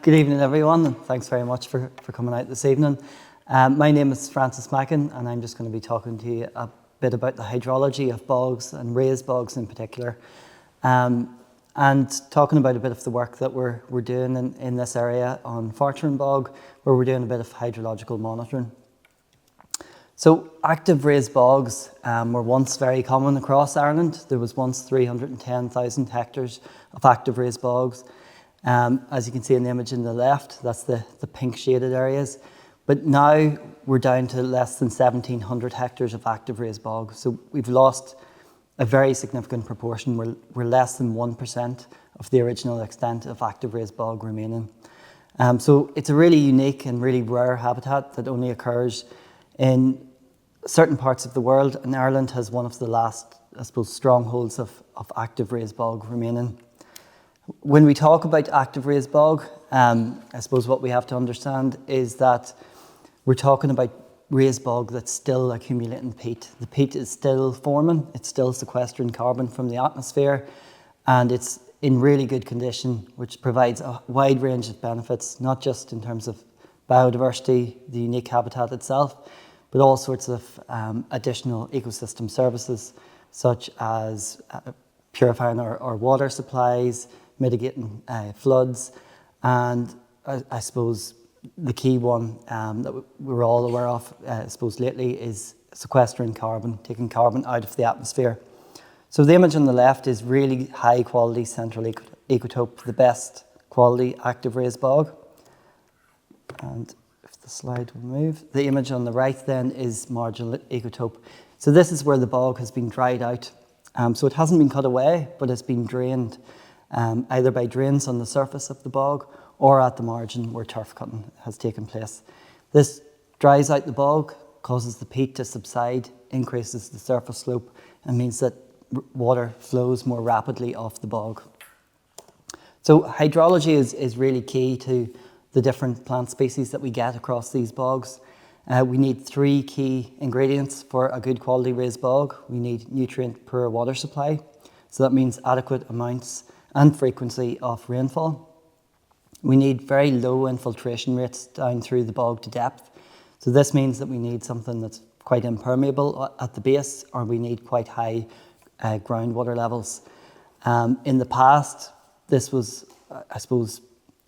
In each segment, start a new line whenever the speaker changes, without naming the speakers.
Good evening, everyone, and thanks very much for coming out this evening. My name is Mackin, and I'm just going to be talking to you a bit about the hydrology of bogs and raised bogs in particular, and talking about a bit of the work that we're doing in this area on Fortran Bog, where we're doing a bit of hydrological monitoring. So active raised bogs were once very common across Ireland. There was once 310,000 hectares of active raised bogs. As you can see in the image on the left, that's the pink shaded areas. But now we're down to less than 1,700 hectares of active raised bogs. So we've lost a very significant proportion. We're less than 1% of the original extent of active raised bog remaining. So it's a really unique and really rare habitat that only occurs in certain parts of the world, and Ireland has one of the last, I suppose, strongholds of active raised bog remaining. When we talk about active raised bog, I suppose what we have to understand is that we're talking about raised bog that's still accumulating peat. The peat is still forming, it's still sequestering carbon from the atmosphere, and it's in really good condition, which provides a wide range of benefits, not just in terms of biodiversity, the unique habitat itself, but all sorts of additional ecosystem services, such as purifying our water supplies, mitigating floods, and I suppose the key one that we're all aware of, I suppose lately, is sequestering carbon, taking carbon out of the atmosphere. So the image on the left is really high quality central ecotope, the best quality active raised bog. And if the slide will move, the image on the right then is marginal ecotope. So this is where the bog has been dried out. So it hasn't been cut away, but it's been drained, either by drains on the surface of the bog or at the margin where turf cutting has taken place. This dries out the bog, causes the peat to subside, increases the surface slope, and means that water flows more rapidly off the bog. So hydrology is really key to the different plant species that we get across these bogs. We need three key ingredients for a good quality raised bog. We need nutrient poor water supply, so that means adequate amounts and frequency of rainfall. We need very low infiltration rates down through the bog to depth. So this means that we need something that's quite impermeable at the base, or we need quite high groundwater levels. In the past, this was, I suppose,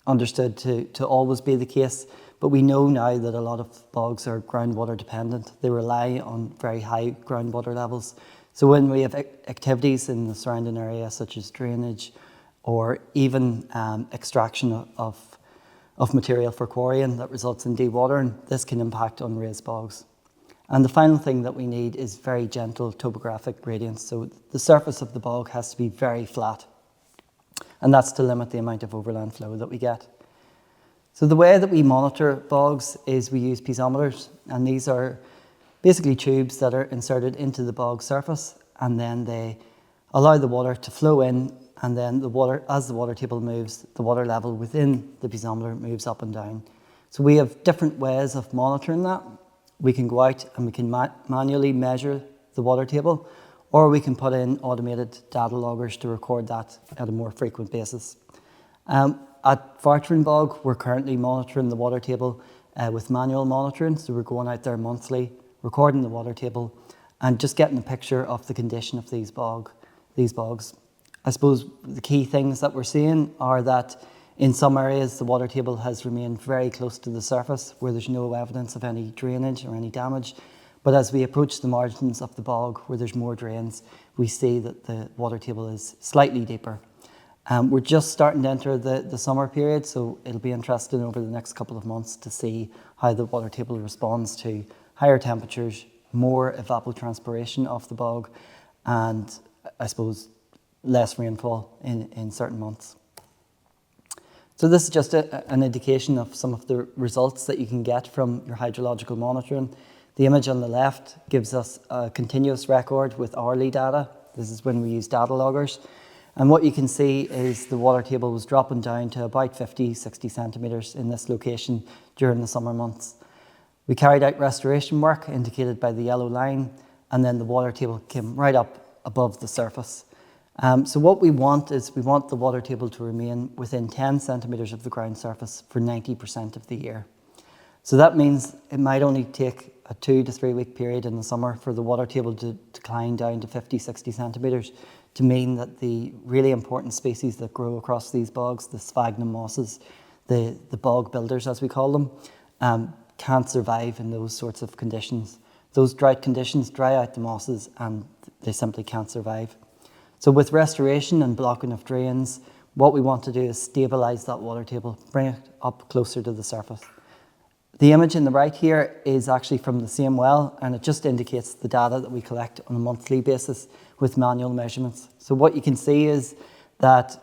understood to always be the case, but we know now that a lot of bogs are groundwater dependent. They rely on very high groundwater levels. So when we have activities in the surrounding area, such as drainage, or even extraction of material for quarrying that results in dewatering, this can impact on raised bogs. And the final thing that we need is very gentle topographic gradients. So the surface of the bog has to be very flat, and that's to limit the amount of overland flow that we get. So the way that we monitor bogs is we use piezometers, and these are basically tubes that are inserted into the bog surface, and then they allow the water to flow in, and then the water, as the water table moves, the water level within the piezometer moves up and down. So we have different ways of monitoring that. We can go out and we can manually measure the water table, or we can put in automated data loggers to record that at a more frequent basis. At Fortran Bog, we're currently monitoring the water table with manual monitoring. So we're going out there monthly, recording the water table, and just getting a picture of the condition of these bogs. I suppose the key things that we're seeing are that in some areas the water table has remained very close to the surface, where there's no evidence of any drainage or any damage. But as we approach the margins of the bog, where there's more drains, we see that the water table is slightly deeper. We're just starting to enter the summer period, so it'll be interesting over the next couple of months to see how the water table responds to higher temperatures, more evapotranspiration of the bog, and I suppose less rainfall in certain months. So this is just an indication of some of the results that you can get from your hydrological monitoring. The image on the left gives us a continuous record with hourly data. This is when we use data loggers. And what you can see is the water table was dropping down to about 50, 60 centimetres in this location during the summer months. We carried out restoration work indicated by the yellow line, and then the water table came right up above the surface. So what we want is we want the water table to remain within 10 centimetres of the ground surface for 90% of the year. So that means it might only take a 2 to 3 week period in the summer for the water table to decline down to 50, 60 centimetres to mean that the really important species that grow across these bogs, the sphagnum mosses, the bog builders as we call them, can't survive in those sorts of conditions. Those drought conditions dry out the mosses and they simply can't survive. So with restoration and blocking of drains, what we want to do is stabilise that water table, bring it up closer to the surface. The image in the right here is actually from the same well, and it just indicates the data that we collect on a monthly basis with manual measurements. So what you can see is that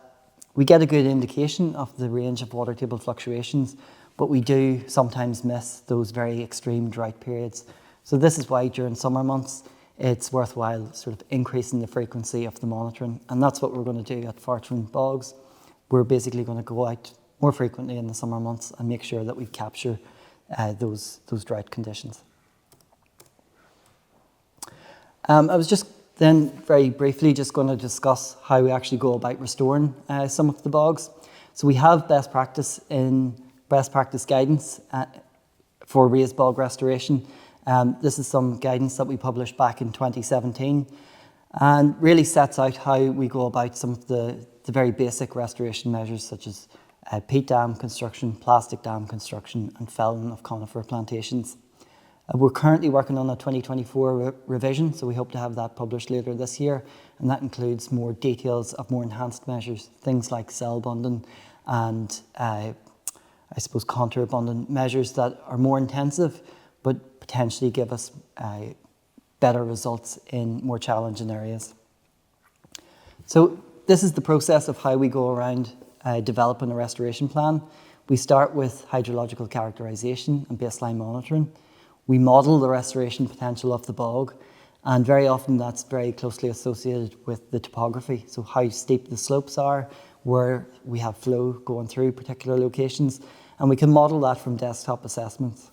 we get a good indication of the range of water table fluctuations, but we do sometimes miss those very extreme drought periods. So this is why during summer months, it's worthwhile sort of increasing the frequency of the monitoring. And that's what we're going to do at Fortran Bogs. We're basically going to go out more frequently in the summer months and make sure that we capture those drought conditions. I was just then very briefly just going to discuss how we actually go about restoring some of the bogs. So we have best practice guidance for raised bog restoration. This is some guidance that we published back in 2017 and really sets out how we go about some of the very basic restoration measures such as peat dam construction, plastic dam construction and felling of conifer plantations. We're currently working on a 2024 revision, so we hope to have that published later this year, and that includes more details of more enhanced measures, things like cell bunding and I suppose contour bunding measures that are more intensive but potentially give us better results in more challenging areas. So this is the process of how we go around developing a restoration plan. We start with hydrological characterisation and baseline monitoring. We model the restoration potential of the bog, and very often that's very closely associated with the topography, so how steep the slopes are, where we have flow going through particular locations, and we can model that from desktop assessments.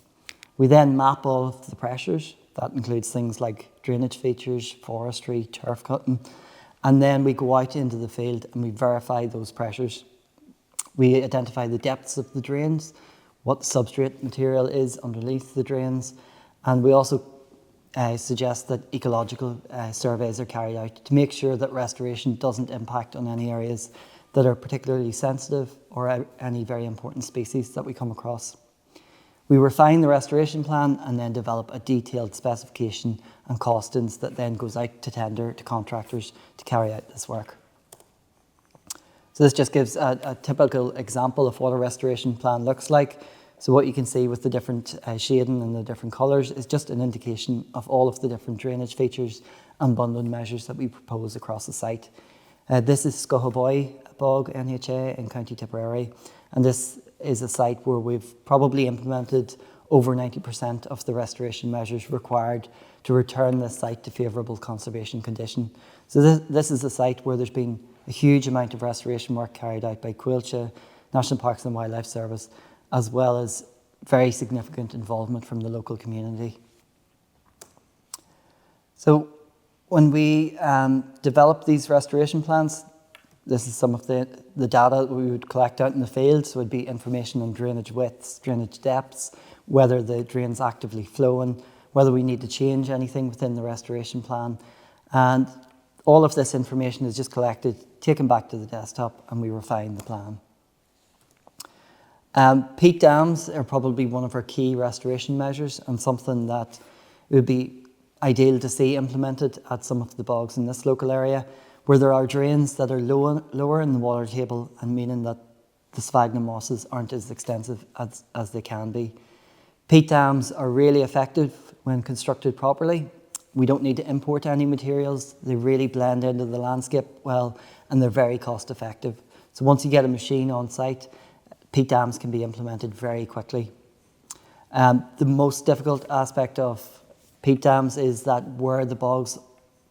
We then map all of the pressures. That includes things like drainage features, forestry, turf cutting, and then we go out into the field and we verify those pressures. We identify the depths of the drains, what the substrate material is underneath the drains, and we also suggest that ecological surveys are carried out to make sure that restoration doesn't impact on any areas that are particularly sensitive or any very important species that we come across. We refine the restoration plan and then develop a detailed specification and costings that then goes out to tender to contractors to carry out this work. So this just gives a typical example of what a restoration plan looks like. So what you can see with the different shading and the different colours is just an indication of all of the different drainage features and bundling measures that we propose across the site. This is Scohoboy Bog, NHA in County Tipperary, and this is a site where we've probably implemented over 90% of the restoration measures required to return this site to favourable conservation condition. So this is a site where there's been a huge amount of restoration work carried out by Quilcha, National Parks and Wildlife Service, as well as very significant involvement from the local community. So when we develop these restoration plans, this is some of the data that we would collect out in the field. So it would be information on drainage widths, drainage depths, whether the drain's actively flowing, whether we need to change anything within the restoration plan. And all of this information is just collected, taken back to the desktop, and we refine the plan. Peat dams are probably one of our key restoration measures and something that it would be ideal to see implemented at some of the bogs in this local area, where there are drains that are lower in the water table and meaning that the sphagnum mosses aren't as extensive as they can be. Peat dams are really effective when constructed properly. We don't need to import any materials. They really blend into the landscape well, and they're very cost effective. So once you get a machine on site, peat dams can be implemented very quickly. The most difficult aspect of peat dams is that where the bogs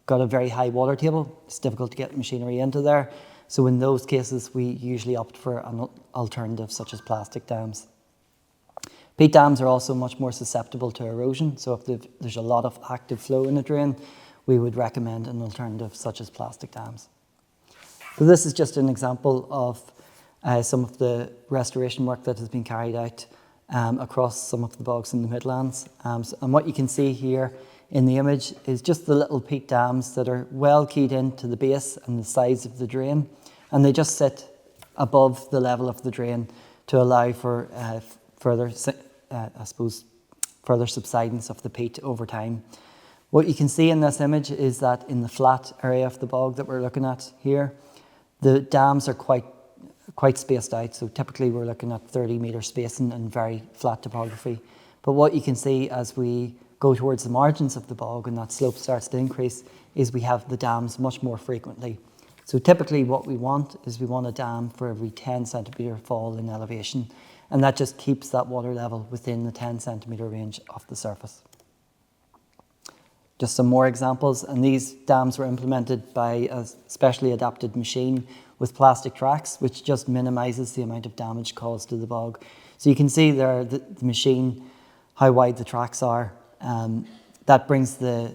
got a very high water table, it's difficult to get machinery into there. So in those cases, we usually opt for an alternative such as plastic dams. Peat dams are also much more susceptible to erosion. So if there's a lot of active flow in a drain, we would recommend an alternative such as plastic dams. So this is just an example of some of the restoration work that has been carried out across some of the bogs in the Midlands. And what you can see here in the image is just the little peat dams that are well keyed into the base and the sides of the drain, and they just sit above the level of the drain to allow for further subsidence of the peat over time. What you can see in this image is that in the flat area of the bog that we're looking at here, the dams are quite spaced out. So typically we're looking at 30-metre spacing and very flat topography. But what you can see as we go towards the margins of the bog and that slope starts to increase is we have the dams much more frequently. So typically what we want is we want a dam for every 10 centimetre fall in elevation, and that just keeps that water level within the 10 centimetre range of the surface. Just some more examples, and these dams were implemented by a specially adapted machine with plastic tracks, which just minimises the amount of damage caused to the bog. So you can see there the machine, how wide the tracks are. That brings the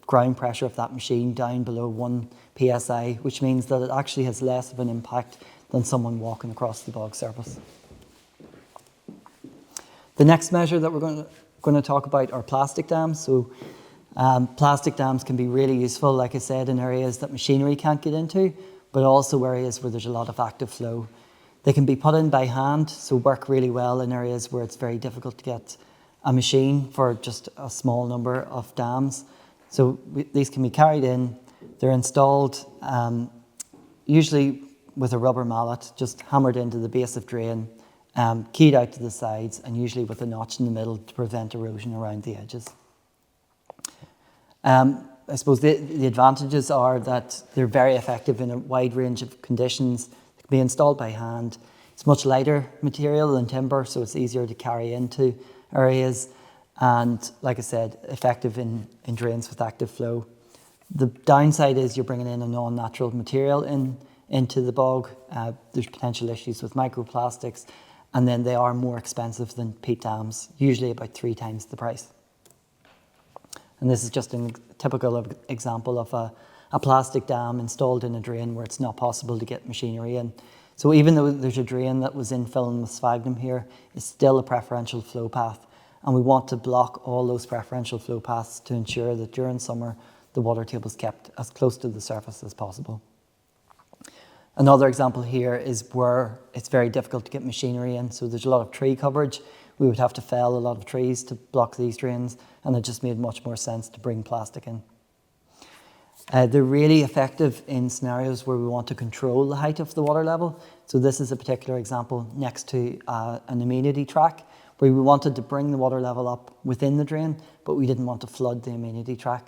ground pressure of that machine down below 1 psi, which means that it actually has less of an impact than someone walking across the bog surface. The next measure that we're going to talk about are plastic dams. So plastic dams can be really useful, like I said, in areas that machinery can't get into, but also areas where there's a lot of active flow. They can be put in by hand, so work really well in areas where it's very difficult to get a machine for just a small number of dams. So these can be carried in. They're installed usually with a rubber mallet, just hammered into the base of drain, keyed out to the sides, and usually with a notch in the middle to prevent erosion around the edges. I suppose the advantages are that they're very effective in a wide range of conditions. They can be installed by hand. It's much lighter material than timber, so it's easier to carry into areas. And like I said, effective in drains with active flow. The downside is you're bringing in a non-natural material into the bog. There's potential issues with microplastics, and then they are more expensive than peat dams, usually about 3 times the price. And this is just a typical example of a plastic dam installed in a drain where it's not possible to get machinery in. So even though there's a drain that was infilling with sphagnum here, it's still a preferential flow path. And we want to block all those preferential flow paths to ensure that during summer, the water table is kept as close to the surface as possible. Another example here is where it's very difficult to get machinery in. So there's a lot of tree coverage. We would have to fell a lot of trees to block these drains, and it just made much more sense to bring plastic in. They're really effective in scenarios where we want to control the height of the water level. So this is a particular example next to an amenity track where we wanted to bring the water level up within the drain, but we didn't want to flood the amenity track.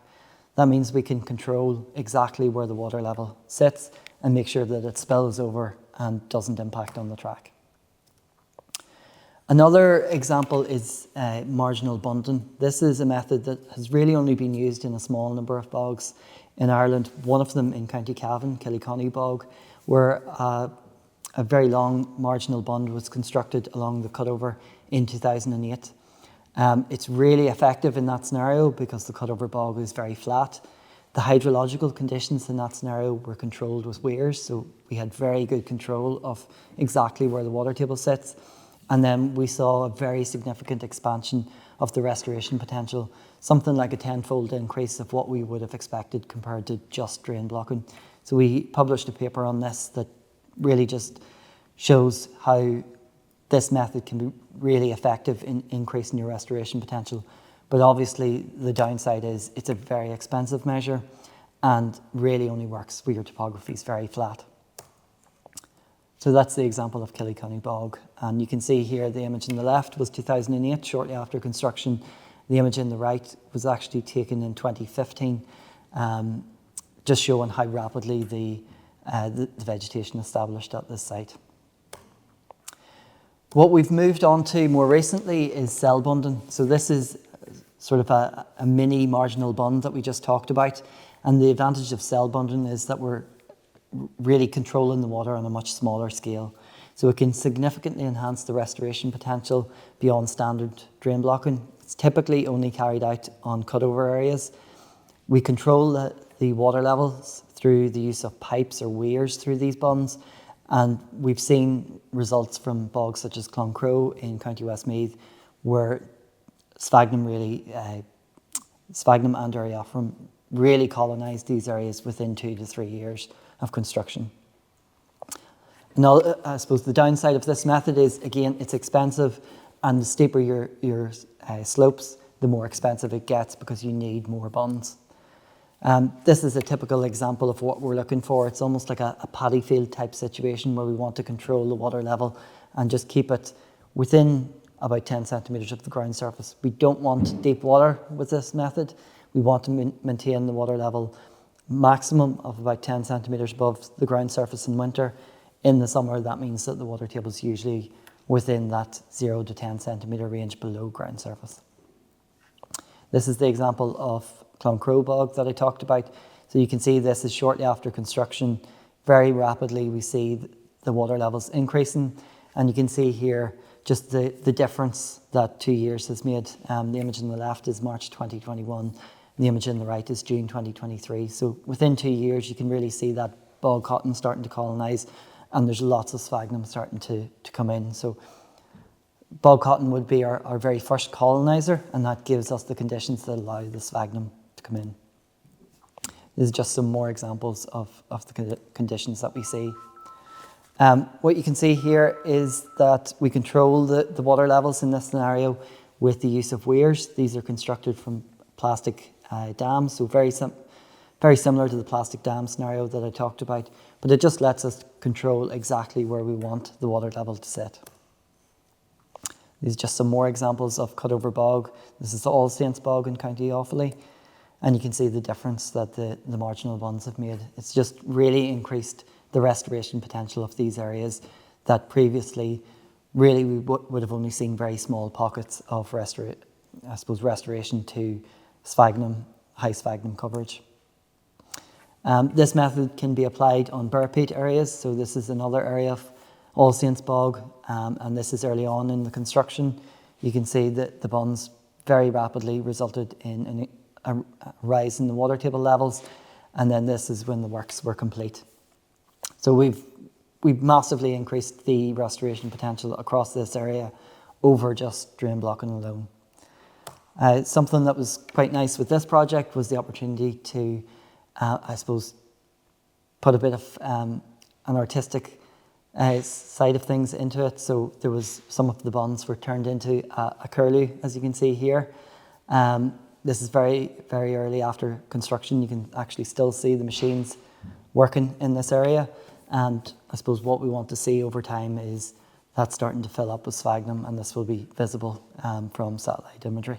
That means we can control exactly where the water level sits and make sure that it spills over and doesn't impact on the track. Another example is marginal bunding. This is a method that has really only been used in a small number of bogs in Ireland. One of them in County Cavan, Killyconny Bog, where a very long marginal bund was constructed along the cutover in 2008. It's really effective in that scenario because the cutover bog is very flat. The hydrological conditions in that scenario were controlled with weirs, so we had very good control of exactly where the water table sits. And then we saw a very significant expansion of the restoration potential, something like a 10-fold increase of what we would have expected compared to just drain blocking. So we published a paper on this that really just shows how this method can be really effective in increasing your restoration potential. But obviously the downside is it's a very expensive measure and really only works where your topography is very flat. So that's the example of Killyconny Bog. And you can see here the image on the left was 2008, shortly after construction. The image on the right was actually taken in 2015, just showing how rapidly the vegetation established at this site. What we've moved on to more recently is cell bunding. So this is sort of a mini marginal bund that we just talked about. And the advantage of cell bunding is that we're really controlling the water on a much smaller scale. So it can significantly enhance the restoration potential beyond standard drain blocking. It's typically only carried out on cutover areas. We control the water levels through the use of pipes or weirs through these bunds. And we've seen results from bogs such as Cloncrow in County Westmeath, where sphagnum and Eriophrum really colonised these areas within 2 to 3 years of construction. And I suppose the downside of this method is, again, it's expensive, and the steeper your slopes, the more expensive it gets because you need more bunds. This is a typical example of what we're looking for. It's almost like a paddy field type situation where we want to control the water level and just keep it within about 10 centimetres of the ground surface. We don't want deep water with this method. We want to maintain the water level maximum of about 10 centimetres above the ground surface in winter. In the summer, that means that the water table is usually within that 0 to 10 centimetre range below ground surface. This is the example of Cloncrow bog that I talked about. So you can see this is shortly after construction. Very rapidly we see the water levels increasing, and you can see here just the difference that 2 years has made. The image on the left is March 2021, the image on the right is June 2023. So within 2 years you can really see that bog cotton starting to colonise, and there's lots of sphagnum starting to come in. So bog cotton would be our very first coloniser, and that gives us the conditions that allow the sphagnum to come in. This is just some more examples of the conditions that we see. What you can see here is that we control the water levels in this scenario with the use of weirs. These are constructed from plastic dams, so very similar to the plastic dam scenario that I talked about, but it just lets us control exactly where we want the water level to sit. These are just some more examples of cutover bog. This is the All Saints bog in County Offaly, and you can see the difference that the marginal bunds have made. It's just really increased the restoration potential of these areas that previously really we would have only seen very small pockets of restoration to sphagnum, high sphagnum coverage. This method can be applied on burr peat areas. So this is another area of All Saints bog, and this is early on in the construction. You can see that the bunds very rapidly resulted in a rise in the water table levels, and then this is when the works were complete. So we've massively increased the restoration potential across this area over just drain blocking alone. Something that was quite nice with this project was the opportunity to, I suppose, put a bit of an artistic side of things into it. So there was some of the bunds were turned into a curlew, as you can see here. This is very, very early after construction. You can actually still see the machines working in this area. And I suppose what we want to see over time is that starting to fill up with sphagnum, and this will be visible from satellite imagery.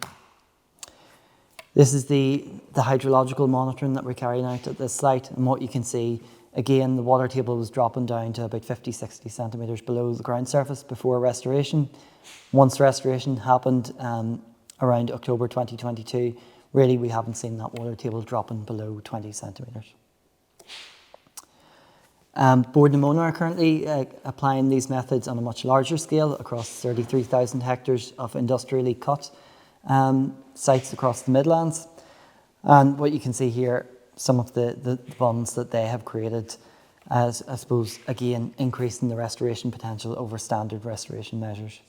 This is the hydrological monitoring that we're carrying out at this site, and what you can see, again, the water table was dropping down to about 50-60 centimetres below the ground surface before restoration. Once restoration happened around October 2022, really we haven't seen that water table dropping below 20 centimetres. Board and Mona are currently applying these methods on a much larger scale across 33,000 hectares of industrially cut sites across the Midlands. And what you can see here, some of the bunds that they have created as, I suppose, again, increasing the restoration potential over standard restoration measures.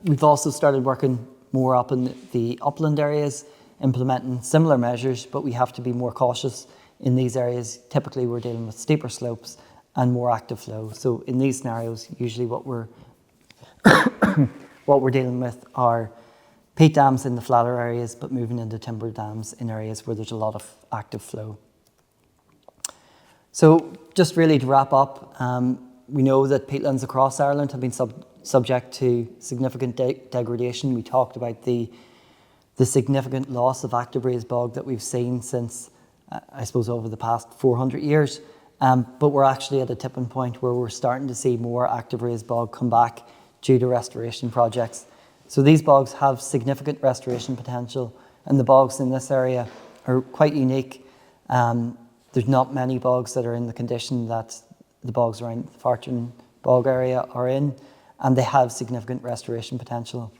We've also started working more up in the upland areas, implementing similar measures, but we have to be more cautious in these areas. Typically, we're dealing with steeper slopes and more active flow. So in these scenarios, usually what we're dealing with are peat dams in the flatter areas, but moving into timber dams in areas where there's a lot of active flow. So just really to wrap up, we know that peatlands across Ireland have been subject to significant degradation. We talked about the significant loss of active raised bog that we've seen since, I suppose, over the past 400 years. But we're actually at a tipping point where we're starting to see more active raised bog come back due to restoration projects. So these bogs have significant restoration potential, and the bogs in this area are quite unique. There's not many bogs that are in the condition that the bogs around the Fortune bog area are in, and they have significant restoration potential.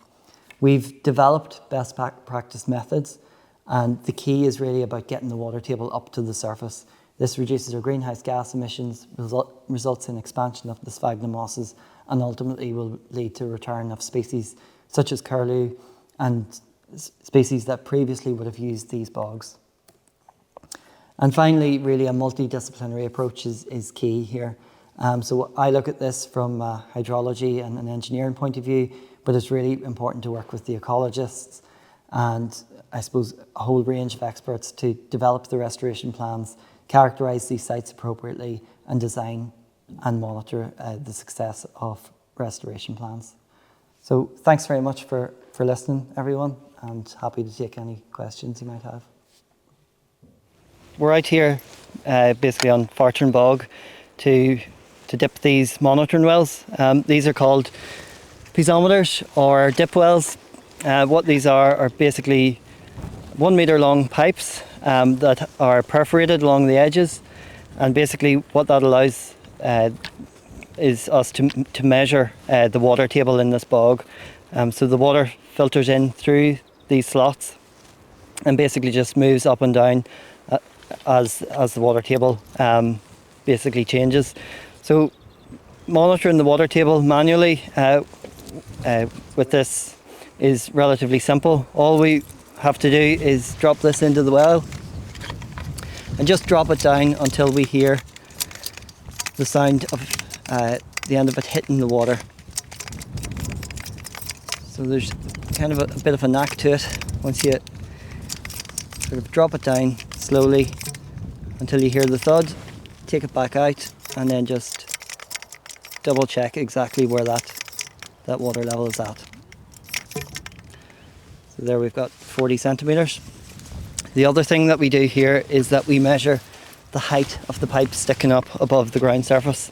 We've developed best practice methods, And the key is really about getting the water table up to the surface. This reduces our greenhouse gas emissions, results in expansion of the sphagnum mosses, and ultimately will lead to return of species such as curlew and species that previously would have used these bogs. And finally, really a multidisciplinary approach is key here. So I look at this from a hydrology and an engineering point of view, but it's really important to work with the ecologists and I suppose a whole range of experts to develop the restoration plans, characterise these sites appropriately, and design and monitor the success of restoration plans. So thanks very much for listening, everyone, and happy to take any questions you might have. We're out here basically on Fortune Bog to dip these monitoring wells. These are called piezometers or dip wells. What these are basically 1 metre long pipes that are perforated along the edges, and basically what that allows is us to measure the water table in this bog. So the water filters in through these slots and basically just moves up and down as the water table basically changes. So monitoring the water table manually with this is relatively simple. All we have to do is drop this into the well and just drop it down until we hear the sound of the end of it hitting the water. So there's kind of a bit of a knack to it once you sort of drop it down slowly until you hear the thud, take it back out, and then just double check exactly where that water level is at. So there we've got 40 centimetres. The other thing that we do here is that we measure the height of the pipe sticking up above the ground surface,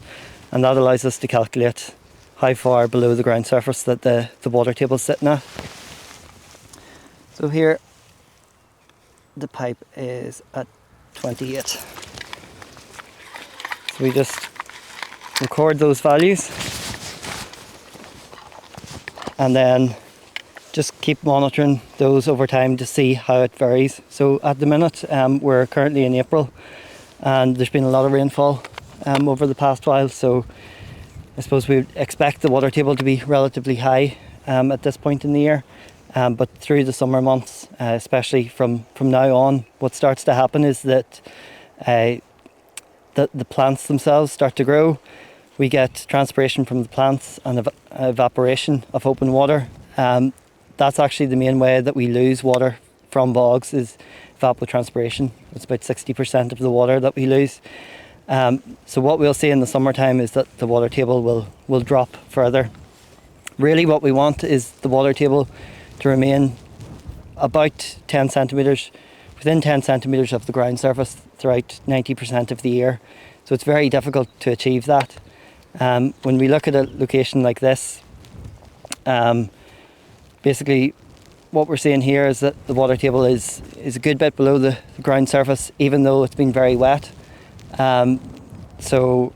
and that allows us to calculate how far below the ground surface that the water table is sitting at. So here the pipe is at 28. So we just record those values and then just keep monitoring those over time to see how it varies. So at the minute we're currently in April and there's been a lot of rainfall over the past while, so I suppose we would expect the water table to be relatively high at this point in the year. But through the summer months, especially from now on, what starts to happen is that the plants themselves start to grow. We get transpiration from the plants and evaporation of open water. That's actually the main way that we lose water from bogs, is evapotranspiration. It's about 60% of the water that we lose. So what we'll see in the summertime is that the water table will drop further. Really what we want is the water table to remain about 10 centimetres, within 10 centimetres of the ground surface throughout 90% of the year. So it's very difficult to achieve that. When we look at a location like this, basically what we're seeing here is that the water table is a good bit below the ground surface, even though it's been very wet. So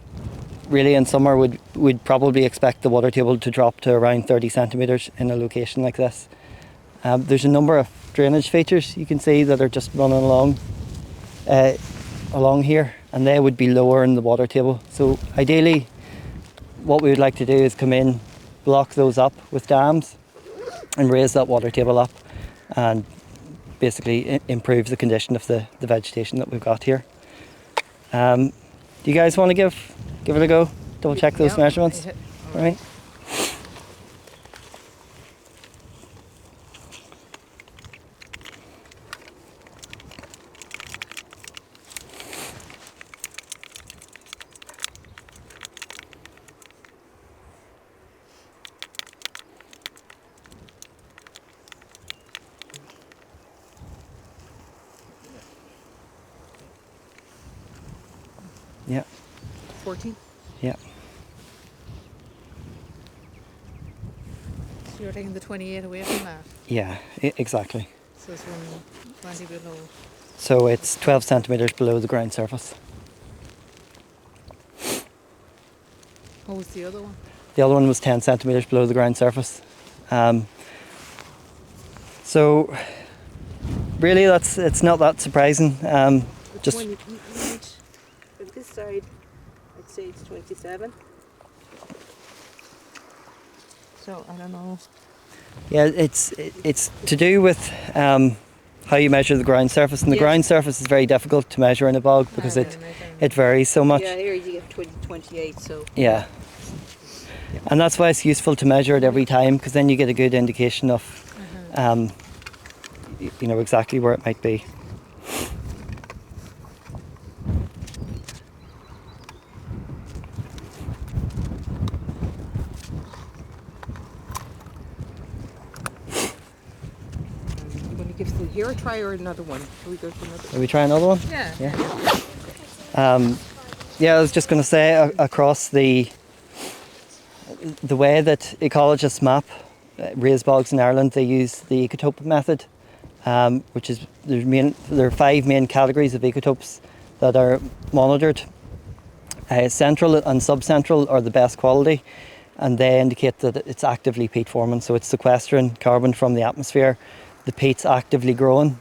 really in summer we'd probably expect the water table to drop to around 30 centimetres in a location like this. There's a number of drainage features you can see that are just running along here, and they would be lowering the water table. So ideally what we would like to do is come in, block those up with dams and raise that water table up, and basically improve the condition of the vegetation that we've got here. Do you guys want to give it a go? Double check those measurements. All right. Yeah.
14?
Yeah.
So you're taking the 28 away from that?
Yeah, exactly.
So it's 120 below.
So it's 12 centimetres below the ground surface.
What was the other one?
The other one was 10 centimetres below the ground surface. So really, it's not that surprising. Just
You need, on this side, I'd say it's 27. So, I don't know.
yeah, it's to do with how you measure the ground surface, and the
Yes.
ground surface is very difficult to measure in a bog because it varies so much.
Yeah, here you get 28, so.
Yeah. And that's why it's useful to measure it every time, because then you get a good indication of, you know, exactly where it might be.
You want to give the here a try or another one? Shall we go to another
Will we try another one?
Yeah.
Yeah. Yeah, I was just going to say across the way that ecologists map raised bogs in Ireland, they use the ecotope method, which is there are 5 main categories of ecotopes that are monitored. Central and subcentral are the best quality, and they indicate that it's actively peat forming, so it's sequestering carbon from the atmosphere. The peat's actively growing.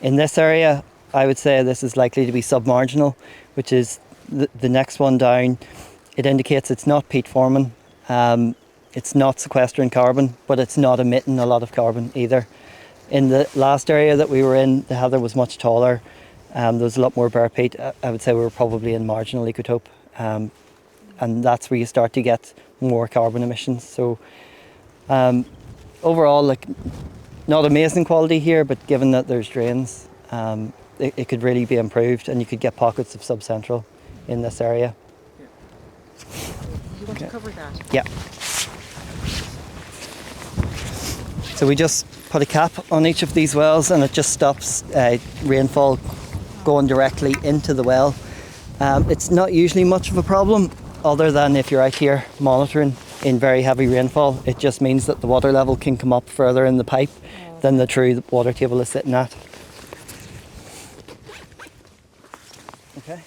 In this area, I would say this is likely to be submarginal, which is the next one down. It indicates it's not peat forming, it's not sequestering carbon, but it's not emitting a lot of carbon either. In the last area that we were in, the heather was much taller. There was a lot more bare peat. I would say we were probably in marginal ecotope, and that's where you start to get more carbon emissions. So overall, like, not amazing quality here, but given that there's drains, it could really be improved, and you could get pockets of subcentral in this area.
You want to cover that?
Yeah. So we just put a cap on each of these wells, and it just stops rainfall going directly into the well. It's not usually much of a problem, other than if you're out here monitoring in very heavy rainfall. It just means that the water level can come up further in the pipe than the true water table is sitting at. Okay.